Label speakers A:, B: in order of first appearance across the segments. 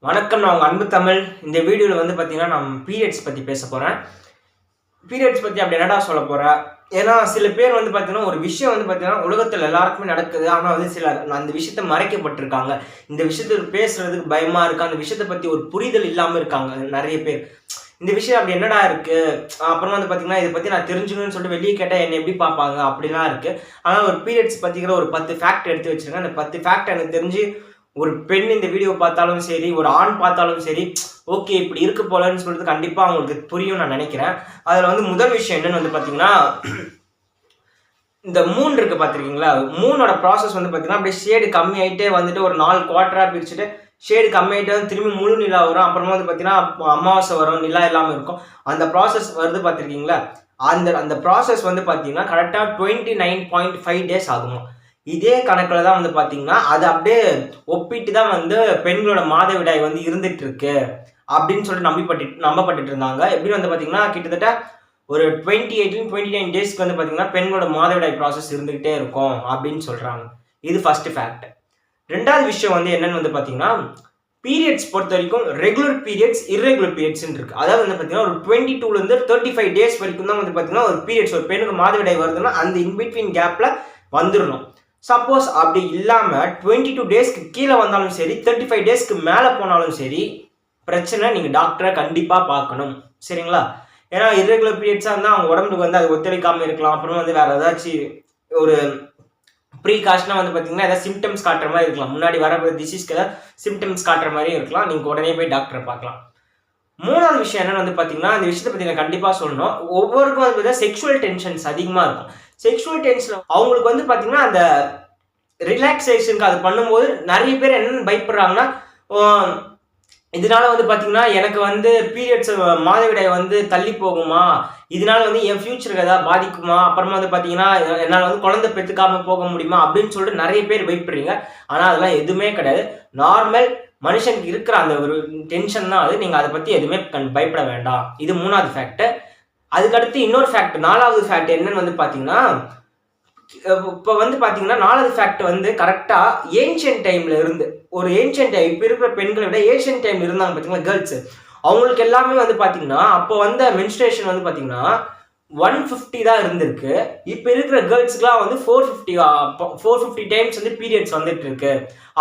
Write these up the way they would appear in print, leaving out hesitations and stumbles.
A: வணக்கம். நான் உங்கள் அன்பு தமிழ். இந்த வீடியோவில் வந்து பார்த்தீங்கன்னா நான் பீரியட்ஸ் பற்றி பேச போகிறேன். பீரியட்ஸ் பற்றி அப்படி என்னடா சொல்ல போகிறேன். ஏன்னா சில பேர் வந்து பார்த்தீங்கன்னா ஒரு விஷயம் வந்து பார்த்தீங்கன்னா உலகத்தில் எல்லாருக்குமே நடக்குது. ஆனால் வந்து சில அந்த விஷயத்த மறைக்கப்பட்டிருக்காங்க. இந்த விஷயத்தை பேசுறதுக்கு பயமாக இருக்குது. அந்த விஷயத்தை பற்றி ஒரு புரிதல் இல்லாமல் இருக்காங்க நிறைய பேர். இந்த விஷயம் அப்படி என்னடா இருக்குது, அப்புறம் வந்து பார்த்தீங்கன்னா இதை பற்றி நான் தெரிஞ்சுக்கணும்னு சொல்லிட்டு வெளியே கேட்டால் என்னை எப்படி பார்ப்பாங்க அப்படிலாம் இருக்குது. ஆனால் ஒரு பீரியட்ஸ் பற்றிக்கிற ஒரு 10 ஃபேக்ட் எடுத்து வச்சுருக்கேன். அந்த 10 ஃபேக்ட் எனக்கு தெரிஞ்சு ஒரு பெண் இந்த வீடியோ பார்த்தாலும் சரி, ஒரு ஆண் பார்த்தாலும் சரி, ஓகே இப்படி இருக்கு போலன்னு சொல்லிட்டு கண்டிப்பாக அவங்களுக்கு புரியும் நான் நினைக்கிறேன். அதில் வந்து முதல் விஷயம் என்னன்னு வந்து பார்த்தீங்கன்னா, இந்த மூன் இருக்கு பார்த்துருக்கீங்களா, மூனோட ப்ராசஸ் வந்து பார்த்தீங்கன்னா அப்படியே ஷேடு கம்மியாயிட்டே வந்துட்டு ஒரு 4 குவார்ட்டராக பிரிச்சுட்டு ஷேடு கம்மியாயிட்டே வந்து திரும்பி முழு நிலா வரும். அப்புறமா வந்து பார்த்தீங்கன்னா அமாவாசை வரும், நிலா இல்லாமல் இருக்கும். அந்த ப்ராசஸ் வருது பார்த்துருக்கீங்களா, அந்த ப்ராசஸ் வந்து பார்த்தீங்கன்னா கரெக்டாக 29.5 டேஸ் ஆகுமா. இதே கணக்கில் தான் வந்து பார்த்தீங்கன்னா அது அப்படியே ஒப்பிட்டு தான் வந்து பெண்களோட மாதவிடாய் வந்து இருந்துட்டு இருக்கு அப்படின்னு சொல்லிட்டு நம்பப்பட்டு இருந்தாங்க. எப்படி வந்து பார்த்தீங்கன்னா கிட்டத்தட்ட ஒரு 29 டேஸ்க்கு வந்து பார்த்தீங்கன்னா பெண்களோட மாதவிடாய் ப்ராசஸ் இருந்துகிட்டே இருக்கும் அப்படின்னு சொல்றாங்க. இது ஃபர்ஸ்ட் ஃபேக்ட். ரெண்டாவது விஷயம் வந்து என்னன்னு வந்து பார்த்தீங்கன்னா, பீரியட்ஸ் பொறுத்த வரைக்கும் ரெகுலர் பீரியட்ஸ், இர்ரெகுலர் பீரியட்ஸ் இருக்கு. அதாவது வந்து பார்த்தீங்கன்னா ஒரு 22 35 டேஸ் வரைக்கும் தான் வந்து பார்த்தீங்கன்னா ஒரு பீரியட்ஸ், ஒரு பெண்ணுக்கு மாதவிடாய் வருதுன்னா அந்த இன்பிட்வீன் கேப்ல வந்துடணும். சப்போஸ் அப்படி இல்லாமல் 22 டேஸ்க்கு கீழே வந்தாலும் சரி, 35 டேஸ்க்கு மேலே போனாலும் சரி பிரச்சனை, நீங்கள் டாக்டரை கண்டிப்பாக பார்க்கணும். சரிங்களா? ஏன்னா இர்ரெகுலர் பீரியட்ஸாக இருந்தால் அவங்க உடம்புக்கு வந்து அது ஒத்துழைக்காமல் இருக்கலாம். அப்புறம் வந்து வேறு ஏதாச்சும் ஒரு ப்ரீகாஷனாக வந்து பார்த்தீங்கன்னா ஏதாவது சிம்டம்ஸ் காட்டுற மாதிரி இருக்கலாம். முன்னாடி வர டிசீஸ்க்கு ஏதாவது சிம்டம்ஸ் காட்டுற மாதிரியும் இருக்கலாம். நீங்கள் உடனே போய் டாக்டரை பார்க்கலாம். மூணாவது விஷயம் என்னன்னு வந்து பார்த்தீங்கன்னா, இந்த விஷயத்தை பற்றி நான் கண்டிப்பாக சொல்லணும். ஒவ்வொருக்கும் வந்து பார்த்தீங்கன்னா செக்ஷுவல் டென்ஷன்ஸ் அதிகமாக இருக்கும். செக்ஷுவல் டென்ஷன் அவங்களுக்கு வந்து பார்த்தீங்கன்னா அந்த ரிலாக்ஸேஷனுக்கு அது பண்ணும்போது நிறைய பேர் என்னென்னு பயப்படுறாங்கன்னா, இதனால வந்து பார்த்தீங்கன்னா எனக்கு வந்து பீரியட்ஸ் மாதவிடாய் வந்து தள்ளி போகுமா, இதனால வந்து என் ஃபியூச்சருக்கு ஏதாவது பாதிக்குமா, அப்புறமா வந்து பார்த்தீங்கன்னா என்னால் வந்து குழந்தை பெற்றுக்காம போக முடியுமா அப்படின்னு சொல்லிட்டு நிறைய பேர் பயப்படுறீங்க. ஆனால் அதெல்லாம் எதுவுமே கிடையாது. நார்மல் மனுஷனுக்கு இருக்கிற அந்த ஒரு டென்ஷன் தான் அது. நீங்கள் அதை பற்றி எதுவுமே பயப்பட வேண்டாம். இது மூணாவது ஃபேக்ட். அதுக்கடுத்து இன்னொரு ஃபேக்ட், நாலாவது ஃபேக்ட் என்னன்னு வந்து பார்த்தீங்கன்னா, இப்போ வந்து பார்த்தீங்கன்னா நாலாவது ஃபேக்ட் வந்து கரெக்டாக ஏன்ஷியன்ட் டைமில் இருந்து, ஒரு ஏன்ஷியன்ட் டைம் இப்போ இருக்கிற பெண்களை விட ஏன்ஷியன்ட் டைம் இருந்தாங்க பார்த்தீங்களா கேர்ள்ஸு, அவங்களுக்கு எல்லாமே வந்து பார்த்தீங்கன்னா அப்போ வந்த மென்ஸ்ட்ரேஷன் வந்து பார்த்தீங்கன்னா 150 தான் இருந்திருக்கு. இப்போ இருக்கிற கேர்ள்ஸுக்குலாம் வந்து 450 டைம்ஸ் வந்து பீரியட்ஸ் வந்துட்டு இருக்கு.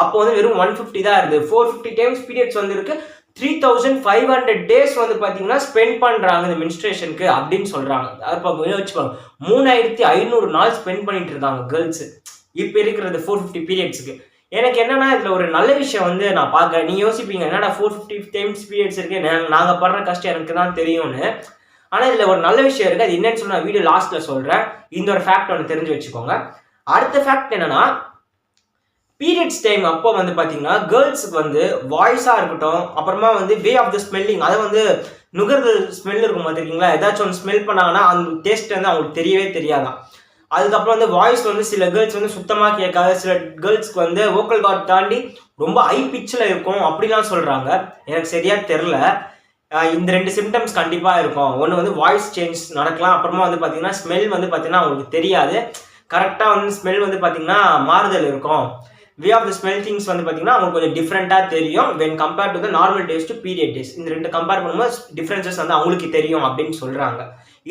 A: அப்போ வந்து வெறும் 150 தான் இருந்தது. 450 டைம்ஸ் பீரியட்ஸ் வந்துருக்கு. 3500 டேஸ் வந்து பார்த்தீங்கன்னா ஸ்பெண்ட் பண்ணுறாங்க இந்த மென்ஸ்ட்ரேஷனுக்கு அப்படின்னு சொல்கிறாங்க. அப்போ வச்சுப்பாங்க 3500 நாள் ஸ்பெண்ட் பண்ணிட்டு இருக்காங்க கேர்ள்ஸு இப்போ இருக்கிறது 450 பீரியட்ஸுக்கு. எனக்கு என்னன்னா இதில் ஒரு நல்ல விஷயம் வந்து நான் பார்க்குறேன். நீங்கள் யோசிப்பீங்க என்னடா 450 டைம்ஸ் பீரியட்ஸ் இருக்கு, நாங்கள் படுற கஷ்டம் எனக்கு தான் தெரியும்னு. ஆனால் இதில் ஒரு நல்ல விஷயம் இருக்குது. அது என்னன்னு சொல்லி நான் வீடியோ லாஸ்ட்டில் சொல்கிறேன். இந்த ஒரு ஃபேக்ட் ஒன்று தெரிஞ்சு வச்சுக்கோங்க. அடுத்த ஃபேக்ட் என்னன்னா, பீரியட்ஸ் டைம் அப்போ வந்து பார்த்தீங்கன்னா கேர்ள்ஸுக்கு வந்து வாய்ஸாக இருக்கட்டும், அப்புறமா வந்து வே ஆஃப் த ஸ்மெல்லிங், அதை வந்து நுகர்தல் ஸ்மெல் இருக்கும் பார்த்துருக்கீங்களா, ஏதாச்சும் ஒன்று ஸ்மெல் பண்ணாங்கன்னா அந்த டேஸ்ட் வந்து அவங்களுக்கு தெரியவே தெரியாதான். அதுக்கப்புறம் வந்து வாய்ஸ் வந்து சில கேர்ள்ஸ் வந்து சுத்தமாக கேட்காது, சில கேர்ள்ஸ்க்கு வந்து வோக்கல் கார்ட் தாண்டி ரொம்ப ஹை பிச்சில் இருக்கும் அப்படிலாம் சொல்கிறாங்க. எனக்கு சரியாக தெரில. இந்த 2 சிம்டம்ஸ் கண்டிப்பாக இருக்கும். ஒன்று வந்து வாய்ஸ் சேஞ்ச் நடக்கலாம், அப்புறமா வந்து பார்த்தீங்கன்னா ஸ்மெல் வந்து பார்த்தீங்கன்னா அவங்களுக்கு தெரியாது. கரெக்டாக வந்து ஸ்மெல் வந்து பார்த்தீங்கன்னா மாறுதல் இருக்கும். Way of the smell things வந்து பார்த்தீங்கன்னா அவங்களுக்கு கொஞ்சம் டிஃப்ரெண்ட்டாக தெரியும் when compared to the normal days to period days. இந்த 2 கம்பேர் பண்ணும்போது டிஃப்ரென்சஸ் வந்து அவங்களுக்கு தெரியும் அப்படின்னு சொல்கிறாங்க.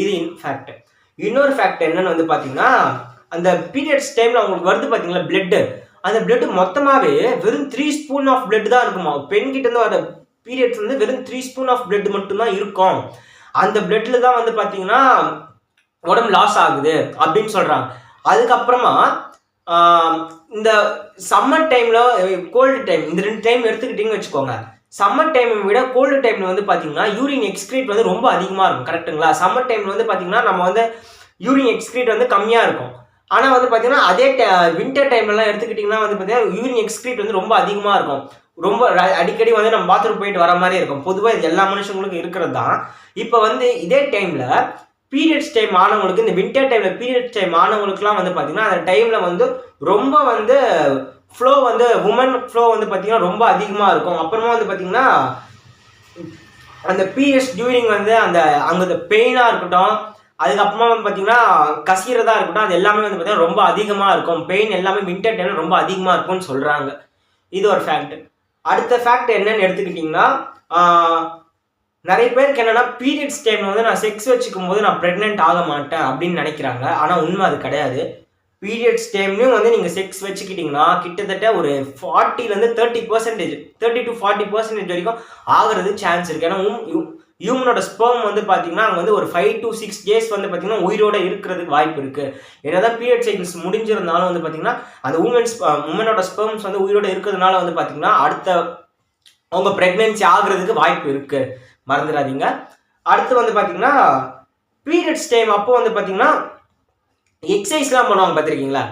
A: இது ஃபேக்ட். இன்னொரு ஃபேக்ட் என்னன்னு வந்து பார்த்தீங்கன்னா, அந்த பீரியட்ஸ் டைமில் அவங்களுக்கு வருது பார்த்தீங்களா பிளட்டு, அந்த பிளட்டு மொத்தமாகவே வெறும் 3 ஸ்பூன் ஆஃப் பிளட் தான் இருக்குமா. பெண்கிட்ட இருந்து வர பீரியட்ஸ் வந்து வெறும் 3 ஸ்பூன் ஆஃப் பிளட் மட்டும்தான் இருக்கும். அந்த பிளட்ல தான் வந்து பார்த்தீங்கன்னா உடம்பு லாஸ் ஆகுது அப்படின்னு சொல்கிறாங்க. அதுக்கப்புறமா இந்த சம்மர் டைமில், கோல்டு டைம், இந்த 2 டைம் எடுத்துக்கிட்டிங்கன்னு வச்சுக்கோங்க. சம்மர் டைமை விட கோல்டு டைமில் வந்து பார்த்தீங்கன்னா யூரின் எக்ஸ்க்ரீட் வந்து ரொம்ப அதிகமாக இருக்கும். கரெக்டுங்களா? சம்மர் டைமில் வந்து பார்த்தீங்கன்னா நம்ம வந்து யூரின் எக்ஸ்க்ரீட் வந்து கம்மியாக இருக்கும். ஆனால் வந்து பார்த்தீங்கன்னா அதே வின்டர் டைம்லலாம் எடுத்துக்கிட்டிங்கன்னா வந்து பார்த்தீங்கன்னா யூரின் எக்ஸ்க்ரீட் வந்து ரொம்ப அதிகமாக இருக்கும். ரொம்ப அடிக்கடி வந்து நம்ம பாத்ரூம் போயிட்டு வர மாதிரி இருக்கும். பொதுவாக இது எல்லா மனுஷங்களுக்கும் இருக்கிறது தான். இப்போ வந்து இதே டைமில் பீரியட்ஸ் டைம் ஆனவங்களுக்கு, இந்த வின்டர் டைமில் பீரியட்ஸ் டைம் ஆனவங்களுக்குலாம் வந்து பார்த்தீங்கன்னா அந்த டைமில் வந்து ரொம்ப வந்து ஃப்ளோ வந்து உமன் ஃப்ளோ வந்து பார்த்தீங்கன்னா ரொம்ப அதிகமாக இருக்கும். அப்புறமா வந்து பார்த்தீங்கன்னா அந்த பீரியட்ஸ் டியூரிங் வந்து அந்த அங்கே பெயினாக இருக்கட்டும், அதுக்கப்புறமா வந்து பார்த்தீங்கன்னா கசிகிறதா இருக்கட்டும், அது எல்லாமே வந்து பார்த்தீங்கன்னா ரொம்ப அதிகமாக இருக்கும். பெயின் எல்லாமே வின்டர் டைமில் ரொம்ப அதிகமாக இருக்கும்னு சொல்கிறாங்க. இது ஒரு ஃபேக்ட். அடுத்த ஃபேக்ட் என்னன்னு எடுத்துக்கிட்டிங்கன்னா, நிறைய பேருக்கு என்னன்னா பீரியட்ஸ் டைம்ல வந்து நான் செக்ஸ் வச்சுக்கும் போது நான் பிரெக்னென்ட் ஆக மாட்டேன் அப்படின்னு நினைக்கிறாங்க. ஆனா உண்மை அது கிடையாது. பீரியட்ஸ் டைம்லயும் வந்து நீங்க செக்ஸ் வச்சுக்கிட்டீங்கன்னா கிட்டத்தட்ட ஒரு 40லேருந்து 30% 30 to 40% வரைக்கும் ஆகிறது சான்ஸ் இருக்கு. ஏன்னா ஹியூமனோட ஸ்பெர்ம் வந்து பார்த்தீங்கன்னா அங்கே வந்து ஒரு 5 to 6 days வந்து பார்த்தீங்கன்னா உயிரோட இருக்கிறதுக்கு வாய்ப்பு இருக்கு. என்னதான் பீரியட் சைக்கிள்ஸ் முடிஞ்சிருந்தாலும் வந்து பார்த்தீங்கன்னா அந்த உமனோட ஸ்பெர்ம்ஸ் வந்து உயிரோட இருக்கிறதுனால வந்து பார்த்தீங்கன்னா அடுத்த அவங்க பிரெக்னன்சி ஆகுறதுக்கு வாய்ப்பு இருக்கு, மறந்துடாதீங்க. அடுத்து வந்து பார்த்தீங்கன்னா பீரியட்ஸ் டைம் அப்போ வந்து பார்த்தீங்கன்னா எக்ஸசைஸ்லாம் பண்ணுவாங்க பார்த்துருக்கீங்களா?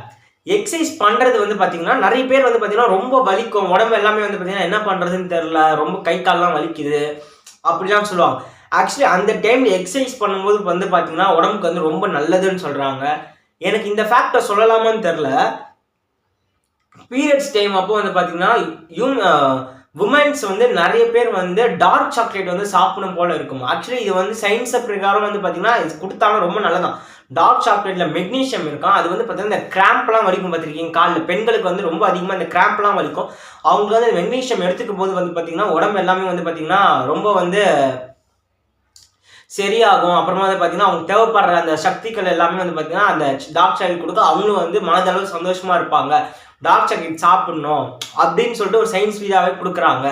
A: எக்ஸசைஸ் பண்ணுறது வந்து பார்த்தீங்கன்னா நிறைய பேர் வந்து பார்த்தீங்கன்னா ரொம்ப வலிக்கும், உடம்பு எல்லாமே வந்து பார்த்தீங்கன்னா என்ன பண்ணுறதுன்னு தெரில, ரொம்ப கை கால்லாம் வலிக்குது அப்படிலாம் சொல்லுவாங்க. ஆக்சுவலி அந்த டைமில் எக்ஸசைஸ் பண்ணும்போது வந்து பார்த்தீங்கன்னா உடம்புக்கு வந்து ரொம்ப நல்லதுன்னு சொல்கிறாங்க. எனக்கு இந்த ஃபேக்டை சொல்லலாமான்னு தெரில. பீரியட்ஸ் டைம் அப்போ வந்து பார்த்தீங்கன்னா உமன்ஸ் வந்து நிறைய பேர் வந்து டார்க் சாக்லேட் வந்து சாப்பிடணும் போல இருக்கும். ஆக்சுவலி இது வந்து சயின்ஸ் பிரகாரம் வந்து பார்த்தீங்கன்னா இது கொடுத்தாலும் ரொம்ப நல்லதான். டார்க் சாக்லேட்ல மெக்னீஷியம் இருக்கும். அது வந்து பார்த்தீங்கன்னா இந்த கிராம்ப்லாம் வலிக்கும் பார்த்துருக்கீங்க காலில், பெண்களுக்கு வந்து ரொம்ப அதிகமாக இந்த கிராம்ப்லாம் வலிக்கும். அவங்க வந்து மெக்னீஷியம் எடுத்துக்கும் போது வந்து பார்த்தீங்கன்னா உடம்பு எல்லாமே வந்து பார்த்தீங்கன்னா ரொம்ப வந்து சரியாகும். அப்புறமா வந்து பார்த்தீங்கன்னா அவங்க தேவைப்படுற அந்த சக்திகள் எல்லாமே வந்து பார்த்தீங்கன்னா அந்த டார்க் சாக்லேட் கொடுக்க அவங்களும் வந்து மனதளவு சந்தோஷமா இருப்பாங்க. டார்க் சாக்லேட் சாப்பிடணும் அப்படின்னு சொல்லிட்டு ஒரு சயின்ஸ் ரீதியாகவே கொடுக்குறாங்க.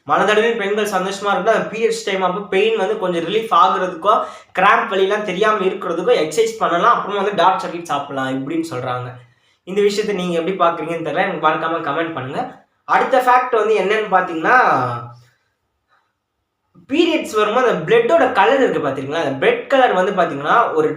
A: மனதளவில் பெண்கள் சந்தோஷமா இருந்தால் அந்த பீரியட்ஸ் டைம் அப்போ பெயின் வந்து கொஞ்சம் ரிலீஃப் ஆகுறதுக்கோ கிராம்ப் வலிலாம் தெரியாமல் இருக்கிறதுக்கோ எக்ஸசைஸ் பண்ணலாம், அப்புறமா வந்து டார்க் சாக்லேட் சாப்பிடலாம் இப்படின்னு சொல்கிறாங்க. இந்த விஷயத்தை நீங்கள் எப்படி பார்க்குறீங்கன்னு தெரியல, எனக்கு பார்க்காம கமெண்ட் பண்ணுங்கள். அடுத்த ஃபேக்ட் வந்து என்னன்னு பார்த்தீங்கன்னா பீரியட்ஸ் வரும்போது அந்த பிளட்டோட கலர் இருக்குது பார்த்தீங்களா, அந்த பிளட் கலர் வந்து பார்த்தீங்கன்னா ஒரு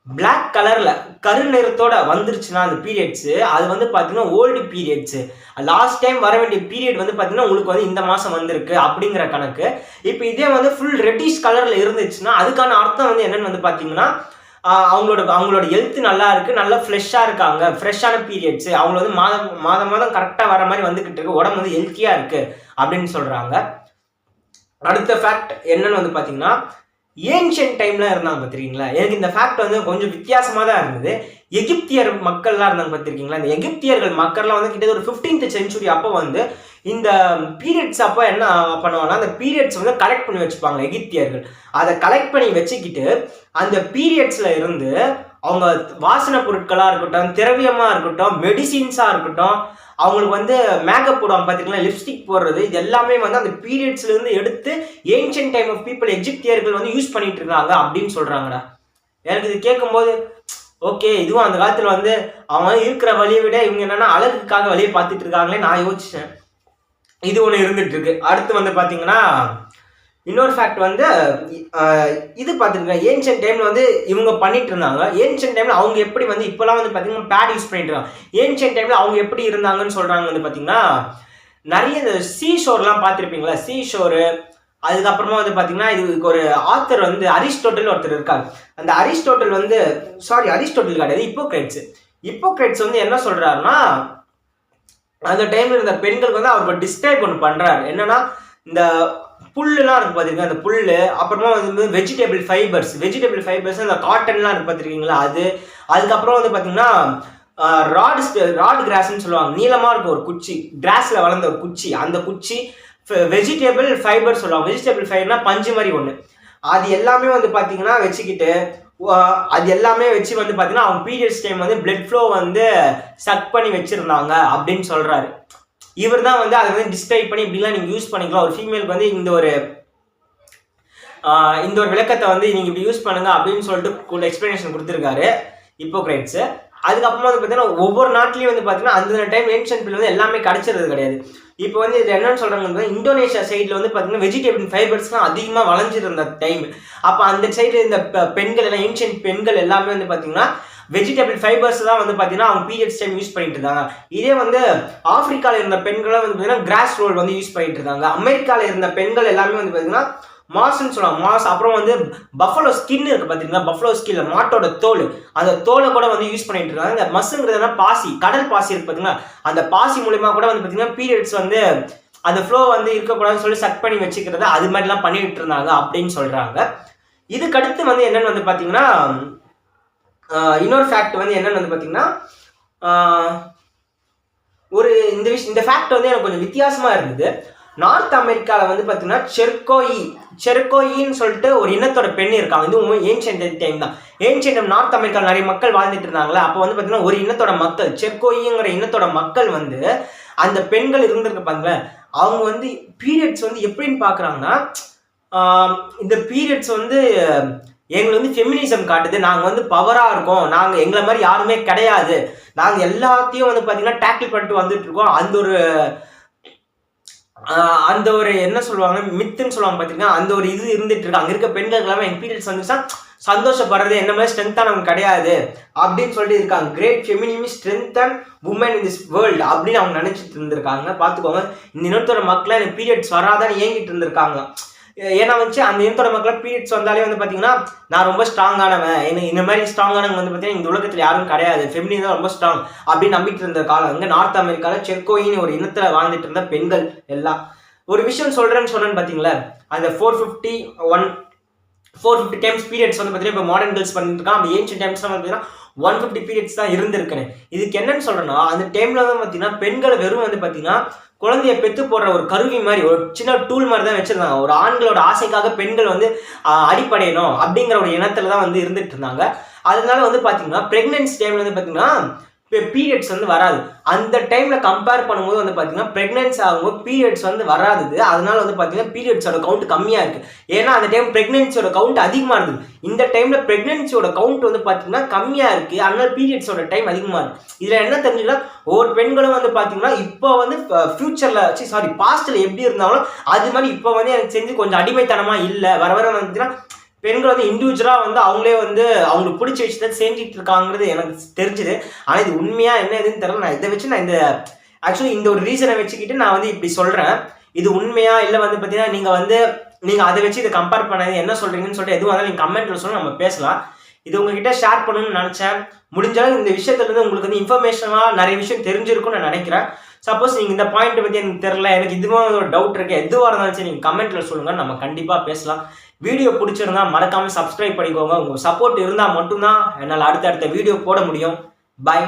A: பிளாக் கலரில் கரு நிறத்தோட வந்துருச்சுன்னா அந்த பீரியட்ஸு அது வந்து பார்த்தீங்கன்னா ஓல்டு பீரியட்ஸு. லாஸ்ட் டைம் வர வேண்டிய பீரியட் வந்து பார்த்தீங்கன்னா உங்களுக்கு வந்து இந்த மாதம் வந்திருக்கு அப்படிங்கிற கணக்கு. இப்போ இதே வந்து ஃபுல் ரெட்டிஷ் கலரில் இருந்துச்சுன்னா அதுக்கான அர்த்தம் வந்து என்னென்னு வந்து பார்த்தீங்கன்னா அவங்களோட ஹெல்த் நல்லா இருக்குது, நல்லா ஃப்ரெஷ்ஷாக இருக்காங்க, ஃப்ரெஷ்ஷான பீரியட்ஸு, அவங்கள வந்து மாதம் கரெக்டாக வர மாதிரி வந்துக்கிட்டு இருக்கு, உடம்பு வந்து ஹெல்த்தியாக இருக்குது அப்படின்னு சொல்கிறாங்க. அடுத்த ஃபேக்ட் என்னன்னு வந்து பார்த்தீங்கன்னா ஏன்ஷியன்ட் டைம்ல இருந்தாங்க பார்த்துருக்கீங்களா? எனக்கு இந்த ஃபேக்ட் வந்து கொஞ்சம் வித்தியாசமாக தான் இருந்தது. எகிப்தியர் மக்கள்லாம் இருந்தாங்க பார்த்துருக்கீங்களா? இந்த எகிப்தியர்கள் மக்கள்லாம் வந்து கிட்டத்தட்ட ஒரு 15th century அப்போ வந்து இந்த பீரியட்ஸ் அப்போ என்ன பண்ணுவாங்கன்னா அந்த பீரியட்ஸ் வந்து கலெக்ட் பண்ணி வச்சுப்பாங்க எகிப்தியர்கள். அதை கலெக்ட் பண்ணி வச்சுக்கிட்டு அந்த பீரியட்ஸில் இருந்து அவங்க வாசனை பொருட்களாக இருக்கட்டும், திரவியமாக இருக்கட்டும், மெடிசின்ஸாக இருக்கட்டும், அவங்களுக்கு வந்து மேக்கப் போடுவாங்க பார்த்திங்களா, லிப்ஸ்டிக் போடுறது, இது எல்லாமே வந்து அந்த பீரியட்ஸ்லேருந்து எடுத்து ஏன்ஷியன்ட் டைம் ஆஃப் பீப்புள் எகிப்தியர்கள் வந்து யூஸ் பண்ணிட்டு இருக்காங்க அப்படின்னு சொல்கிறாங்கடா. எனக்கு இது கேட்கும்போது ஓகே, இதுவும் அந்த காலத்தில் வந்து அவங்க இருக்கிற வழியை விட இவங்க என்னென்னா அழகுக்காக வழியை பார்த்துட்டு இருக்காங்களே நான் யோசிச்சேன். இது ஒன்று இருந்துட்டு இருக்கு. அடுத்து வந்து பார்த்தீங்கன்னா இன்னொரு ஃபேக்ட் வந்து இது பார்த்துருக்கேன். ஏன்ஷியன்ட் டைமில் வந்து இவங்க பண்ணிட்டு இருந்தாங்க. ஏன்ஷியன்ட் டைமில் அவங்க எப்படி வந்து இப்போலாம் வந்து பார்த்தீங்கன்னா பேட் யூஸ் பண்ணிட்டு இருக்காங்க. ஏன்ஷியன்ட் டைமில் அவங்க எப்படி இருந்தாங்கன்னு சொல்கிறாங்க வந்து பார்த்தீங்கன்னா நிறைய இந்த சீஷோர்லாம் பார்த்துருப்பீங்களா, சீஷோரு. அதுக்கப்புறமா வந்து பார்த்தீங்கன்னா இதுக்கு ஒரு ஆத்தர் வந்து அரிஸ்டோட்டல் ஒருத்தர் இருக்காங்க. அந்த அரிஸ்டோட்டல் வந்து அரிஸ்டோட்டல் கிடையாது, இப்போக்ரேட்ஸ் வந்து என்ன சொல்கிறாருன்னா அந்த டைமில் இருந்த பெண்களுக்கு வந்து அவருக்கு டிஸ்கிரைப் ஒன்று பண்ணுறாரு. என்னன்னா இந்த புல்லுலாம் இருக்கு பார்த்துருக்கீங்க, அந்த புல், அப்புறமா வந்து வெஜிடபிள் ஃபைபர்ஸ் அந்த காட்டன்லாம் இருக்கு பார்த்துருக்கீங்களா, அதுக்கப்புறம் வந்து பார்த்தீங்கன்னா ராட் கிராஸ்ன்னு சொல்லுவாங்க, நீளமாக இருக்கும் ஒரு குச்சி, கிராஸில் வளர்ந்த ஒரு குச்சி, அந்த குச்சி வெஜிடபிள் ஃபைபர் சொல்லுவாங்க. வெஜிடபிள் ஃபைபர்னா பஞ்சு மாதிரி ஒன்று, அது எல்லாமே வந்து பார்த்தீங்கன்னா வச்சுக்கிட்டு அது எல்லாமே வச்சு வந்து பார்த்தீங்கன்னா அவங்க பீரியட்ஸ் டைம் வந்து பிளட் ஃப்ளோ வந்து சக் பண்ணி வச்சுருந்தாங்க அப்படின்னு சொல்கிறாரு. இவர் தான் வந்து அதை வந்து டிஸ்கிரைப் பண்ணி இப்படிலாம் நீங்கள் யூஸ் பண்ணிக்கலாம், ஒரு ஃபீமேலுக்கு வந்து இந்த ஒரு விளக்கத்தை வந்து நீங்கள் இப்படி யூஸ் பண்ணுங்க அப்படின்னு சொல்லிட்டு எக்ஸ்பிளனேஷன் கொடுத்துருக்காரு இப்போக்ரேட்ஸு. அதுக்கப்புறமா வந்து பார்த்தீங்கன்னா ஒவ்வொரு நாட்டிலையும் வந்து பார்த்தீங்கன்னா அந்த டைம் ஏன்ஷியன்ட் பீரியட் வந்து எல்லாமே கிடைச்சிறது கிடையாது. இப்போ வந்து இது என்னன்னு சொல்கிறாங்க, இந்தோனேஷியா சைடில் வந்து பார்த்தீங்கன்னா வெஜிடபிள் ஃபைபர்ஸ்லாம் அதிகமாக வளைஞ்சிருந்த டைம். அப்போ அந்த சைடில் இந்த பெண்கள் எல்லாம் ஏன்ஷியன்ட் பெண்கள் எல்லாமே வந்து பார்த்தீங்கன்னா வெஜிடபிள் ஃபைபர்ஸ் தான் வந்து பார்த்தீங்கன்னா அவங்க பீரியட்ஸ் டைம் யூஸ் பண்ணிட்டு இருந்தாங்க. இதே வந்து ஆப்பிரிக்காவில் இருந்த பெண்கள்லாம் வந்து பார்த்தீங்கன்னா கிராஸ் ரோல் வந்து யூஸ் பண்ணிட்டு இருந்தாங்க. அமெரிக்காவில் இருந்த பெண்கள் எல்லாமே வந்து பார்த்தீங்கன்னா மாஸ்ன்னு சொல்லுவாங்க, மாஸ். அப்புறம் வந்து பஃபலோ ஸ்கின் இருக்குது பார்த்தீங்கன்னா, பஃபலோ ஸ்கின்ல மாட்டோட தோல், அந்த தோலை கூட வந்து யூஸ் பண்ணிட்டு இருக்காங்க. இந்த மஸ்ஸுங்கிறதுனா பாசி, கடல் பாசி இருக்குது பார்த்தீங்கன்னா, அந்த பாசி மூலயமா கூட வந்து பார்த்தீங்கன்னா பீரியட்ஸ் வந்து அந்த ஃப்ளோ வந்து இருக்கக்கூடாதுன்னு சொல்லி சக் பண்ணி வச்சுக்கிறது, அது மாதிரிலாம் பண்ணிட்டு இருந்தாங்க அப்படின்னு சொல்கிறாங்க. இதுக்கடுத்து வந்து என்னென்னு வந்து பார்த்தீங்கன்னா இன்னொரு ஃபேக்ட் வந்து என்னென்னு வந்து பார்த்தீங்கன்னா ஒரு இந்த ஃபேக்ட் வந்து எனக்கு கொஞ்சம் வித்தியாசமாக இருந்தது. நார்த் அமெரிக்காவில் வந்து பார்த்தீங்கன்னா செர்கோயின்னு சொல்லிட்டு ஒரு இனத்தோட பெண் இருக்காங்க. இது ஏன்ஷியன்ட் டைம் தான். ஏன்ஷியன்ட் நார்த் அமெரிக்காவில் நிறைய மக்கள் வாழ்ந்துட்டு இருந்தாங்களே, அப்போ வந்து பார்த்தீங்கன்னா ஒரு இனத்தோட மக்கள், செர்கோயிங்கிற இனத்தோட மக்கள் வந்து அந்த பெண்கள் இருந்திருப்பாங்க. அவங்க வந்து பீரியட்ஸ் வந்து எப்படின்னு பார்க்குறாங்கன்னா, இந்த பீரியட்ஸ் வந்து எங்களுக்கு வந்து ஃபெமினிசம் காட்டுது, நாங்கள் வந்து பவராக இருக்கோம், நாங்கள் எங்களை மாதிரி யாருமே கிடையாது, நாங்கள் எல்லாத்தையும் வந்து பார்த்தீங்கன்னா டேக்கிள் பண்ணிட்டு வந்துட்டு இருக்கோம். அந்த ஒரு என்ன சொல்லுவாங்க, மித்துன்னு சொல்லுவாங்க பார்த்தீங்கன்னா, அந்த ஒரு இது இருந்துட்டு இருக்கு. அங்கே இருக்க பெண்கள் எல்லாமே எங்கள் பீரியட்ஸ் வந்துச்சா சந்தோஷப்படுறது, என்ன மாதிரி ஸ்ட்ரென்த்தானவங்க கிடையாது அப்படின்னு சொல்லிட்டு இருக்காங்க. Great feminist strength and woman in this world அப்படின்னு அவங்க நினைச்சிட்டு இருந்திருக்காங்க. பார்த்துக்கோங்க, இந்த இனத்தோட மக்களை எனக்கு பீரியட்ஸ் வராதான்னு ஏங்கிட்டு இருந்திருக்காங்க. ஏன்னா வந்து அந்த இனத்தோட மக்களை பீரியட்ஸ் வந்தாலே வந்து பார்த்தீங்கன்னா நான் ரொம்ப ஸ்ட்ராங்கானவன், எனக்கு இந்த மாதிரி ஸ்ட்ராங்கானவங்க வந்து பார்த்தீங்கன்னா இந்த உலகத்தில் யாரும் கிடையாது, ஃபெமினின் தான் ரொம்ப ஸ்ட்ராங் அப்படின்னு நம்பிட்டு இருந்த காலம். அங்கே நார்த் அமெரிக்காவில் செர்கோயின்னு ஒரு இனத்தில் வாழ்ந்துட்டு இருந்த பெண்கள் எல்லாம். ஒரு விஷயம் சொல்கிறேன்னு சொன்னேன்னு பார்த்தீங்களா, அந்த 450 டைம்ஸ் பீரியட்ஸ் வந்து பார்த்தீங்கன்னா இப்போ மாடர்ன் கேர்ள்ஸ் பண்ணிட்டு இருக்கான். அந்த ஏன்ஷியன்ட் டைம்ஸ்லாம் பார்த்தீங்கன்னா 150 பீரியட்ஸ் தான் இருந்திருக்கேன். இதுக்கு என்னன்னு சொல்கிறேன்னா, அந்த டைமில் தான் பார்த்தீங்கன்னா பெண்கள் வெறும் வந்து பார்த்தீங்கன்னா குழந்தைய பெற்று போடுற ஒரு கருவி மாதிரி, ஒரு சின்ன டூல் மாதிரி தான் வச்சிருந்தாங்க. ஒரு ஆண்களோட ஆசைக்காக பெண்கள் வந்து அடிப்படையணும் அப்படிங்கிற ஒரு இனத்துல தான் வந்து இருந்துட்டு இருந்தாங்க. அதனால வந்து பார்த்தீங்கன்னா ப்ரெக்னன்சி டைம்ல வந்து பார்த்தீங்கன்னா பீரியட்ஸ் வந்து வராது. அந்த டைம்ல கம்பேர் பண்ணும்போது வந்து பார்த்தீங்கன்னா ப்ரெக்னன்சி ஆகும்போது பீரியட்ஸ் வந்து வராது. அதனால வந்து பார்த்தீங்கன்னா பீரியட்ஸோட கவுண்ட் கம்மியாக இருக்கு. ஏன்னா அந்த டைம் ப்ரெக்னன்சியோட கவுண்ட் அதிகமாக இருந்தது. இந்த டைம்ல ப்ரெக்னன்சியோட கவுண்ட் வந்து பார்த்தீங்கன்னா கம்மியாக இருக்கு, அதனால பீரியட்ஸோட டைம் அதிகமாக இருக்கு. இதில் என்ன தெரிஞ்சுன்னா, ஒவ்வொரு பெண்களும் வந்து பார்த்தீங்கன்னா இப்போ வந்து ஃபியூச்சர்ல பாஸ்ட்ல எப்படி இருந்தாலும் அது மாதிரி இப்போ வந்து எனக்கு செஞ்சு கொஞ்சம் அடிமைத்தனமாக இல்லை. வர வர வந்துச்சுன்னா பெண்கள் வந்து இண்டிவிஜுவலாக வந்து அவங்களே வந்து அவங்களுக்கு பிடிச்ச விஷயத்த செஞ்சுட்டு இருக்காங்கிறது எனக்கு தெரிஞ்சுது. ஆனால் இது உண்மையா என்ன எதுன்னு தெரியல. நான் இதை வச்சு நான் ஆக்சுவலி இந்த ஒரு ரீசனை வச்சுக்கிட்டு நான் வந்து இப்படி சொல்கிறேன். இது உண்மையா இல்லை வந்து பார்த்தீங்கன்னா நீங்கள் அதை வச்சு இதை கம்பேர் பண்ணாது என்ன சொல்கிறீங்கன்னு சொல்லிட்டு எதுவும் வந்தாலும் நீங்கள் கமெண்ட்டில் சொல்ல நம்ம பேசலாம். இது உங்ககிட்ட ஷேர் பண்ணணும்னு நினச்சேன். முடிஞ்சாலும் இந்த விஷயத்துலேருந்து உங்களுக்கு வந்து இன்ஃபர்மேஷனாக நிறைய விஷயம் தெரிஞ்சிருக்கும்னு நான் நினைக்கிறேன். சப்போஸ் நீங்கள் இந்த பாயிண்ட் பற்றி எனக்கு தெரியல, எனக்கு இதுவாக ஒரு டவுட் இருக்குது, எதுவாக இருந்தாலும் சரி நீங்கள் கமெண்ட்டில் சொல்லுங்கள், நம்ம கண்டிப்பாக பேசலாம். வீடியோ பிடிச்சிருந்தா மறக்காமல் சப்ஸ்கிரைப் பண்ணிக்கோங்க. உங்கள் சப்போர்ட் இருந்தால் மட்டும்தான் என்னால் அடுத்தடுத்த வீடியோ போட முடியும். பை.